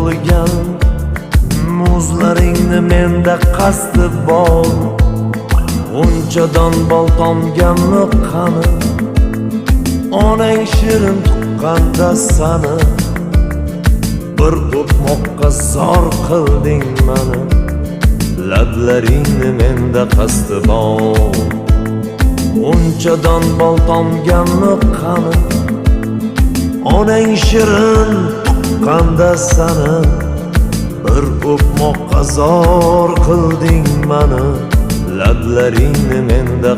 bo'lgan muzlaringni menda qasdi bor. Unchadan bol tomganmi qani, onang shirin tuqqanda sani, bir o'pmoqqa zor qilding mani. Lablaringni menda qasdi bor. Unchadan bol tomganmi qani, onang shirin tuqqanda sani, bir o'pmoqqa zor qilding mani. Lablaringni menda